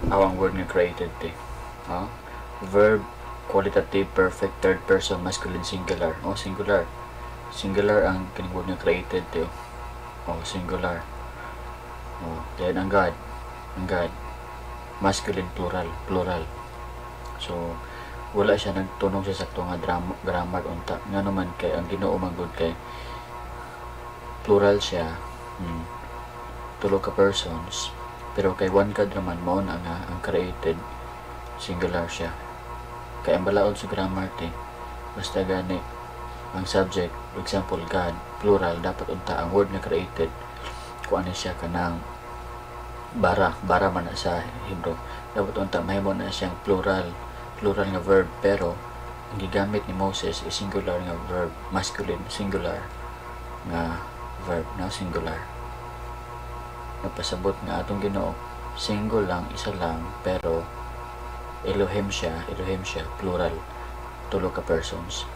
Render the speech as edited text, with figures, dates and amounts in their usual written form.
Awang word nga created te. Oh? Verb, qualitative, perfect, third person, masculine, singular. Oh, singular. Singular ang kining word nga created te. Oh, singular. Oh, then ang God. Ang God. Masculine, plural. Plural. So, wala siya nagtunong sa sakto nga grammar unta. Nga naman kay ang Ginoo manggod kay plural siya. Tulo ka persons. Pero kay one God naman mao na nga ang created singular siya. Kaya ang balaod sa grammar te, basta gani ang subject, example God, plural, dapat unta ang word na created kung ano siya kanang bara man na sa Hebrew, dapat unta mahimo na siyang plural nga verb, pero ang gigamit ni Moses is singular nga verb, masculine singular nga verb na singular. Napasabot nga atong Ginoo single lang, isa lang, pero Elohim siya, plural, tulo ka persons.